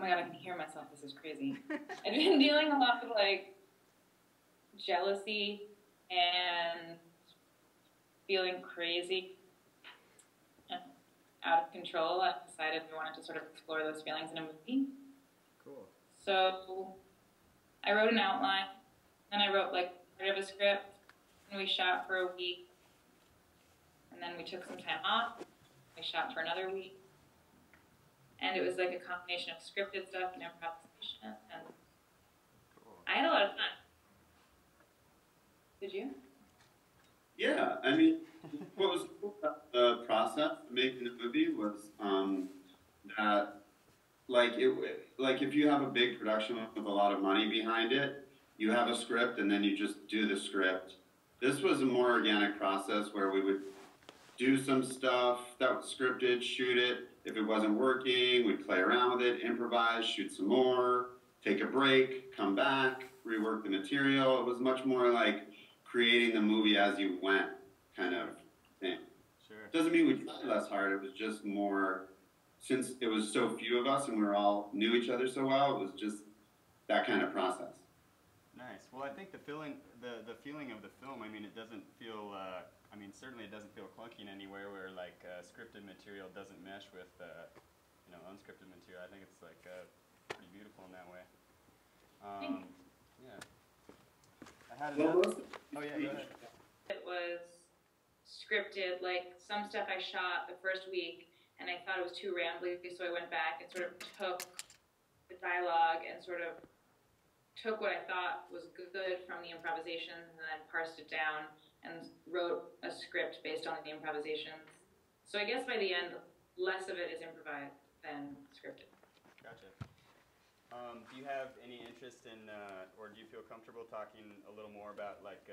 my God, I can hear myself. This is crazy. I've been dealing a lot with like jealousy and feeling crazy and out of control. I decided we wanted to sort of explore those feelings in a movie. Cool. So I wrote an outline, then I wrote like part of a script, and we shot for a week. And then we took some time off. We shot for another week. And it was like a combination of scripted stuff and improvisation. And Cool. I had a lot of fun. Did you? Yeah, I mean, what was cool about the process of making the movie was that, like, if you have a big production with a lot of money behind it, you have a script and then you just do the script. This was a more organic process where we would do some stuff that was scripted, shoot it. If it wasn't working, we'd play around with it, improvise, shoot some more, take a break, come back, rework the material. It was much more like creating the movie as you went kind of thing. Sure. Doesn't mean we tried less hard. It was just more, since it was so few of us and we all knew each other so well, it was just that kind of process. Nice. Well, I think the feeling of the film, I mean, it doesn't feel, I mean, certainly it doesn't feel clunky in anywhere where, like, scripted material doesn't mesh with, you know, unscripted material. I think it's, like, pretty beautiful in that way. Yeah. I had another... Oh, yeah, go ahead. It was scripted, like some stuff I shot the first week, and I thought it was too rambly, so I went back and sort of took the dialogue and sort of took what I thought was good from the improvisations and then parsed it down and wrote a script based on the improvisations. So I guess by the end, less of it is improvised than scripted. Gotcha. Do you have any interest in, or do you feel comfortable talking a little more about, like,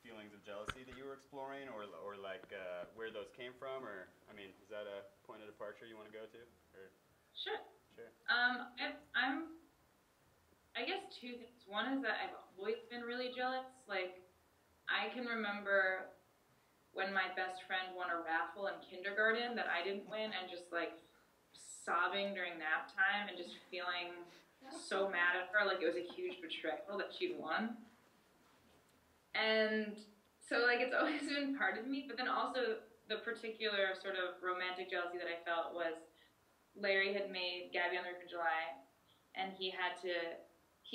feelings of jealousy that you were exploring, or like, where those came from, or, I mean, is that a point of departure you want to go to? Or? Sure. Sure. I guess two things. One is that I've always been really jealous. Like, I can remember when my best friend won a raffle in kindergarten that I didn't win, and just like sobbing during nap time and just feeling so mad at her, like it was a huge betrayal that she'd won. And so like it's always been part of me, but then also the particular sort of romantic jealousy that I felt was Larry had made Gabby on the Roof in July, and he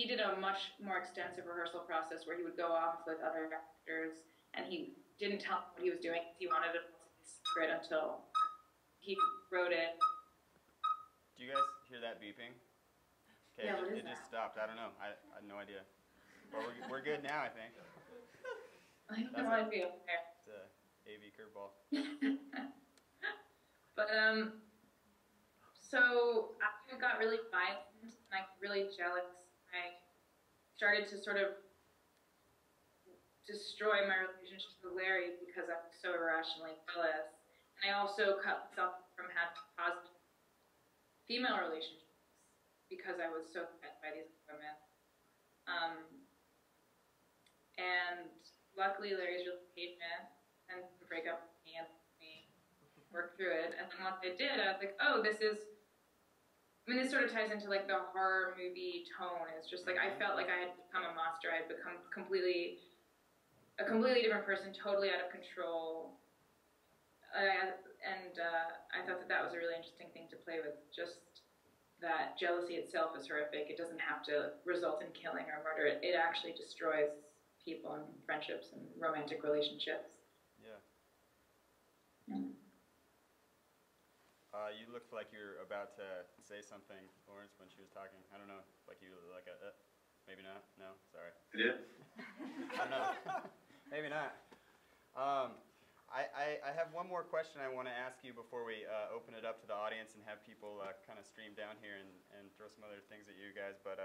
did a much more extensive rehearsal process where he would go off with other actors, and he didn't tell them what he was doing because he wanted it to be secret until he wrote it. Do you guys hear that beeping? Okay, Yeah, what is it just that? stopped. I don't know. I had no idea. Well, we're good now, I think. I don't know how to be up there. It's a AV curveball. But so I got really violent and I got really jealous. I started to sort of destroy my relationship with Larry because I was so irrationally jealous. And I also cut myself from having positive female relationships because I was so threatened by these women. And luckily Larry's really patient and to break up with me and let me work through it. And then once I did, I was like, oh, this sort of ties into like the horror movie tone. It's just like I felt like I had become a monster. I had become a completely different person, totally out of control. I thought that was a really interesting thing to play with. Just that jealousy itself is horrific. It doesn't have to result in killing or murder. It actually destroys people and friendships and romantic relationships. Yeah. Mm. You looked like you were about to say something, Lawrence, when she was talking. I don't know, like you were like maybe not. No, sorry. Yeah. I don't know. Maybe not. I have one more question I want to ask you before we open it up to the audience and have people kind of stream down here and throw some other things at you guys. But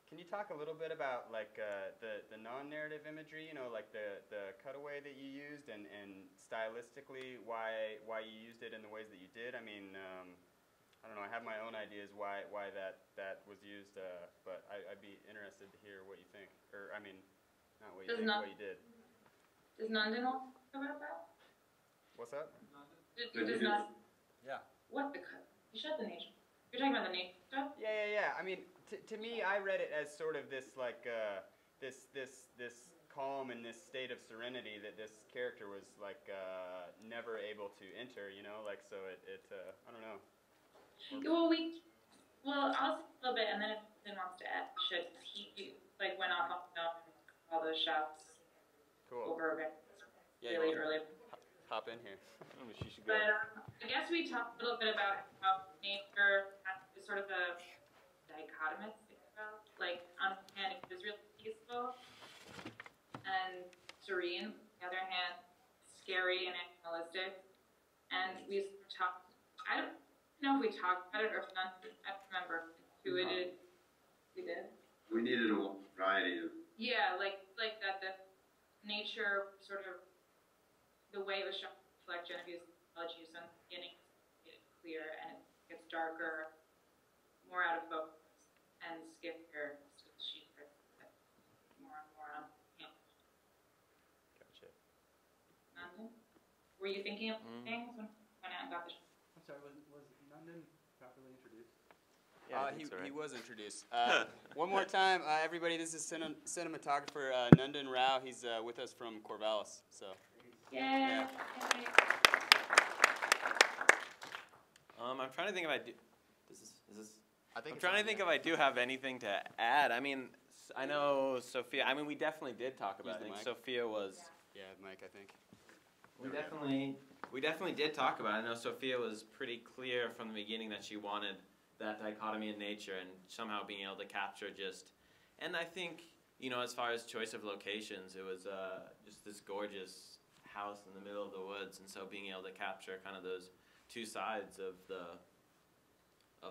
can you talk a little bit about like the non-narrative imagery? You know, like the cutaway that you used, and stylistically why you used it in the ways that you did. I mean, I don't know. I have my own ideas why that was used, but I'd be interested to hear what you think. Or I mean, not what you think, what you did. Does Nandan talk about that? What's up? Does not? Yeah. What the cut? You shut the nation. You're talking about the nature stuff? Yeah. I mean, to me, I read it as sort of this like this calm and this state of serenity that this character was like never able to enter. You know, like so it I don't know. Well, I'll say a little bit, and then if Ben wants to add, he like went off on all those shops Cool. over Yeah, really early. Hop in here. She should go. But I guess we talked a little bit about how nature is sort of a dichotomous, like on one hand it was really peaceful and serene, on the other hand scary and animalistic. And we talked, I don't know if we talked about it or if not, I don't remember who it did. We did. We needed a variety of. Yeah, like that the nature sort of the way it was shown like Genevieve's mythology, so in the beginning it's clear and it gets darker, more out of focus, and scarier so she more and more on him. Gotcha. Nandin? Were you thinking of things when I got the show? I'm sorry, was Nandin properly introduced? Yeah, he was introduced. One more time, everybody, this is cinematographer Nandin Rao. He's with us from Corvallis, so. Yay! Yeah. I'm trying to think if I do. I'm trying to think if I do have anything to add. I mean, I know Sophia. I mean, we definitely did talk about it. I think Sophia was. Yeah, Mike. I think. We definitely did talk about it. I know Sophia was pretty clear from the beginning that she wanted that dichotomy in nature and somehow being able to capture just. And I think, you know, as far as choice of locations, it was just this gorgeous house in the middle of the woods, and so being able to capture kind of those two sides of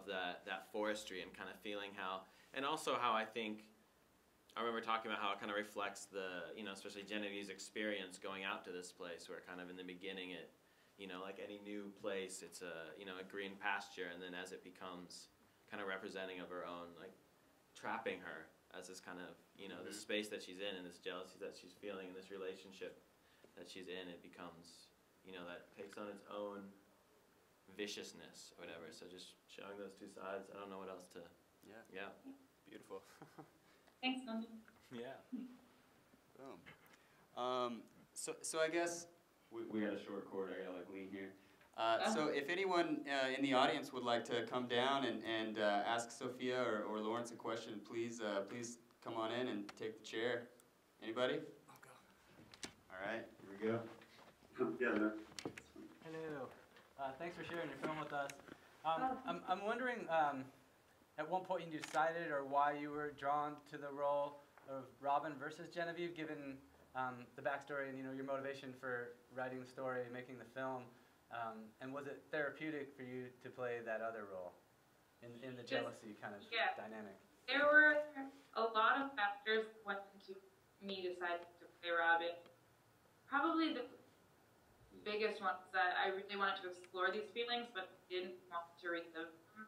that forestry and kind of feeling how, and also how I think, I remember talking about how it kind of reflects the, you know, especially Genevieve's experience going out to this place where kind of in the beginning it, you know, like any new place, it's a, you know, a green pasture, and then as it becomes kind of representing of her own, like trapping her as this kind of, you know, this space that she's in and this jealousy that she's feeling in this relationship that she's in, it becomes, you know, that takes on its own viciousness or whatever. So just showing those two sides. I don't know what else to. Yeah. Beautiful. Thanks, Nandin. Yeah. Boom. So I guess we got a short cord. I gotta like lean here. So if anyone in the audience would like to come down and ask Sophia or Lawrence a question, please come on in and take the chair. Anybody? I'll go. All right, here we go. Yeah. Hello. Thanks for sharing your film with us. I'm wondering, at one point you decided or why you were drawn to the role of Robin versus Genevieve, given the backstory and, you know, your motivation for writing the story and making the film. And was it therapeutic for you to play that other role in the jealousy kind of dynamic? There were a lot of factors that went into me deciding to play Robin. Probably the biggest one was that I really wanted to explore these feelings, but didn't want to relive them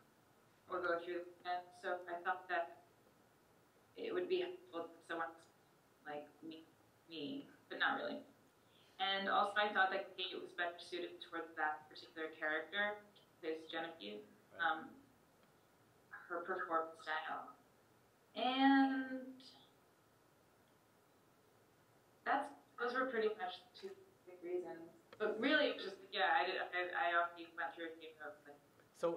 or go through them. So I thought that it would be helpful to someone like me, but not really. And also I thought that Kate was better suited towards that particular character, plays Genevieve, her performance style. And those were pretty much the two big reasons. But really, it was just, I already went through a few of them. So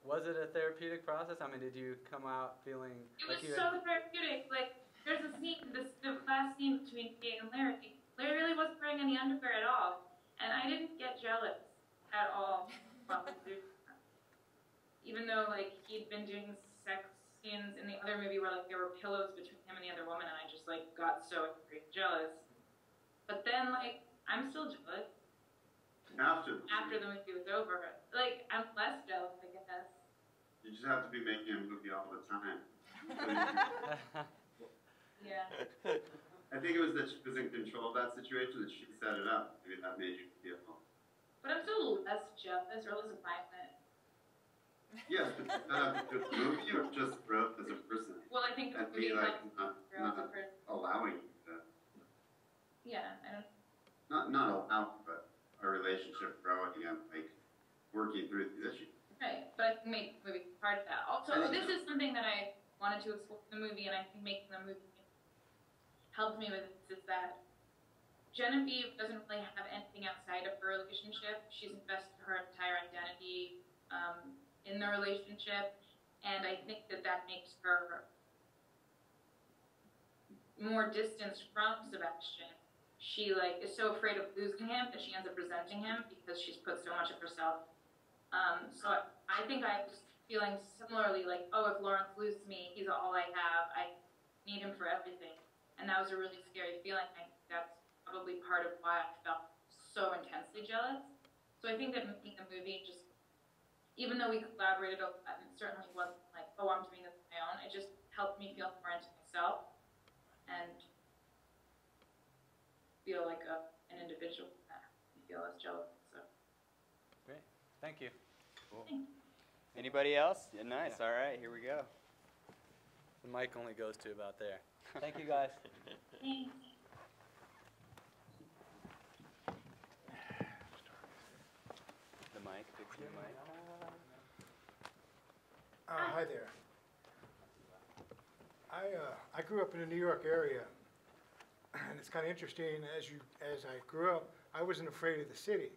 was it a therapeutic process? I mean, did you come out feeling like you had... so therapeutic. Like, there's a scene, the last scene between Kate and Larry. Larry really wasn't wearing any underwear at all, and I didn't get jealous at all. Even though, like, he'd been doing sex scenes in the other movie where, like, there were pillows between him and the other woman, and I just, like, got so angry and jealous. But then, like, I'm still jealous. After the movie was over. Like, I'm less jealous, I guess. You just have to be making a movie all the time. Yeah. I think it was that she was in control of that situation, that she set it up. Maybe that made you feel. But I'm still less jealous or less violent. Yes, but set up the movie or just growth as a person? Well, I think the movie like not allowing you to. Yeah, I don't. Not allowing, but our relationship growing and like working through these issues. Right, but I think make the movie part of that. Also, this is something that I wanted to explore in the movie, and I think making the movie helped me with this, is that Genevieve doesn't really have anything outside of her relationship. She's invested her entire identity in the relationship, and I think that that makes her more distanced from Sebastian. She is so afraid of losing him that she ends up resenting him because she's put so much of herself. So I think I was feeling similarly like, oh, if Lawrence loses me, he's all I have. I need him for everything. And that was a really scary feeling. I think that's probably part of why I felt so intensely jealous. So I think that making the movie just, even though we collaborated a lot, and it certainly wasn't like, oh, I'm doing this on my own, it just helped me feel more into myself and feel like an individual that I feel less jealous. So. Great. Thank you. Cool. Anybody else? Yeah, nice. Yeah. All right, here we go. The mic only goes to about there. Thank you, guys. Thanks. The mic, fixing the mic. Hi there. I grew up in the New York area, and it's kind of interesting. As I grew up, I wasn't afraid of the city.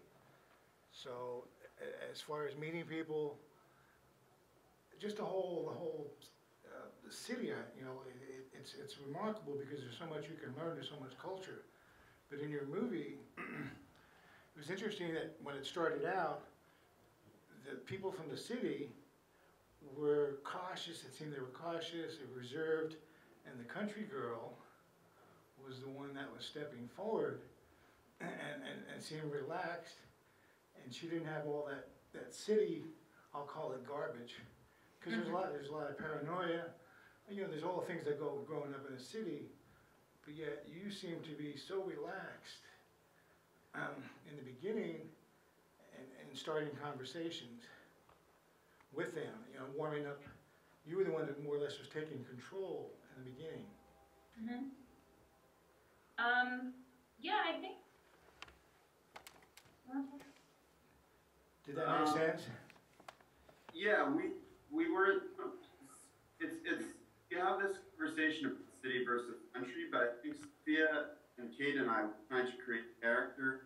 So, as far as meeting people, just the whole the city, it's remarkable because there's so much you can learn. There's so much culture. But in your movie, it was interesting that when it started out, the people from the city were cautious. It seemed they were cautious, they were reserved, and the country girl was the one that was stepping forward and seemed relaxed, and she didn't have all that city, I'll call it garbage, because there's a lot of paranoia. There's all the things that go growing up in a city, but yet you seem to be so relaxed in the beginning and starting conversations with them, warming up. You were the one that more or less was taking control in the beginning. Yeah, I think. Did that make sense? Yeah, we were. It's you have this conversation of city versus country, but I think Sophia and Kate and I were trying to create characters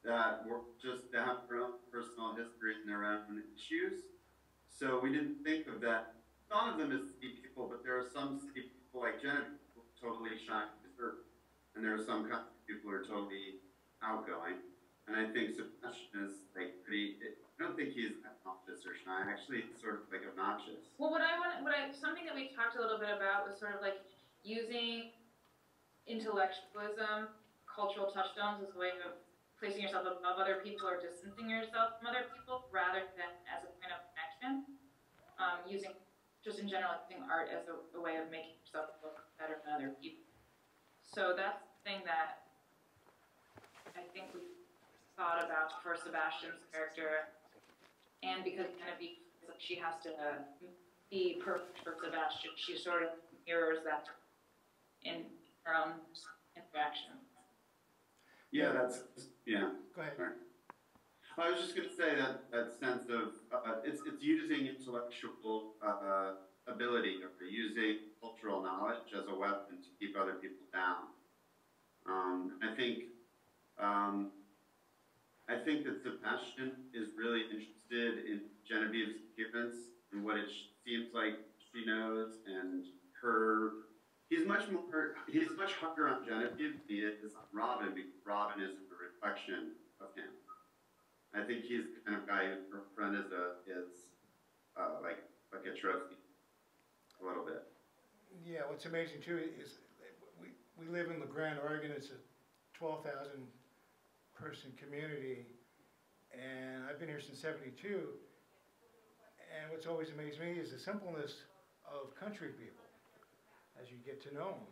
that were just that have their own personal history and their own issues. So we didn't think of that. None of them is city people, but there are some city people like Genevieve who are totally shy and reserved, and there are some country people who are totally outgoing. And I think Sebastian is pretty. I don't think he's obnoxious or shy. Actually, he's sort of obnoxious. Well, something that we talked a little bit about was sort of using intellectualism, cultural touchstones as a way of placing yourself above other people or distancing yourself from other people rather than as a point of connection. Using, just in general, using art as a way of making yourself look better than other people. So that's the thing that I think we thought about for Sebastian's character, and because Genevieve, she has to be perfect for Sebastian, she sort of mirrors that in her own interaction. Yeah, yeah. Go ahead. Sorry. I was just going to say that sense of it's using intellectual ability or using cultural knowledge as a weapon to keep other people down. I think that Sebastian is really interested in Genevieve's appearance and what it seems like she knows, and he's much harder on Genevieve than he is on Robin, because Robin is a reflection of him. I think he's the kind of guy whose girlfriend is like a trophy, a little bit. Yeah, what's amazing too is we live in LeGrand, Oregon. It's a 12,000 person community, and I've been here since '72. And what's always amazed me is the simpleness of country people as you get to know them.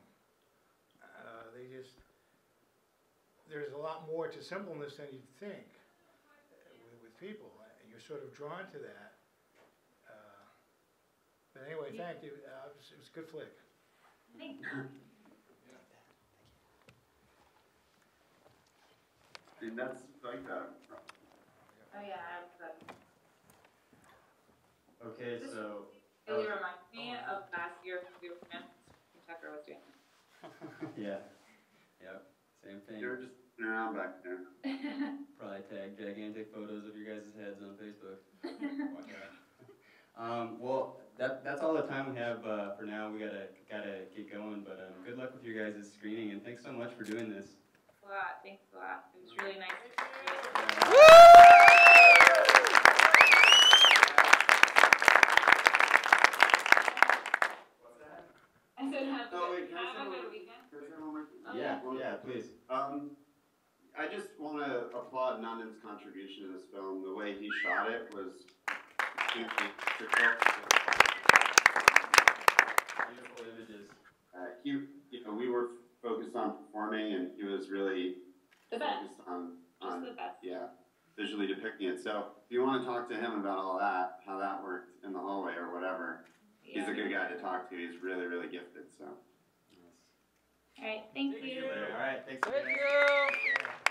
There's a lot more to simpleness than you'd think with people. You're sort of drawn to that. But anyway, thank you. It was a good flick. Thank you. And that's like that. Oh yeah, Okay, so. Really reminds me of last year's movie when Tucker was doing it. Yeah. Yep. Same thing. They were just sitting around back there. Probably tag gigantic photos of your guys' heads on Facebook. Watch out. Well, that's all the time we have for now. We gotta get going, but good luck with your guys' screening, and thanks so much for doing this. Thanks a lot. It was really nice to meet you. I said have a good weekend. Yeah, please. I just want to applaud Nandan's contribution to this film. The way he shot it was beautiful images. We were focused on performing, and he was really focused on the best. visually depicting it. So if you want to talk to him about all that, how that worked in the hallway or whatever, he's a good guy to talk to. He's really, really gifted. So. All right, thank you. All right, thanks. Thank you.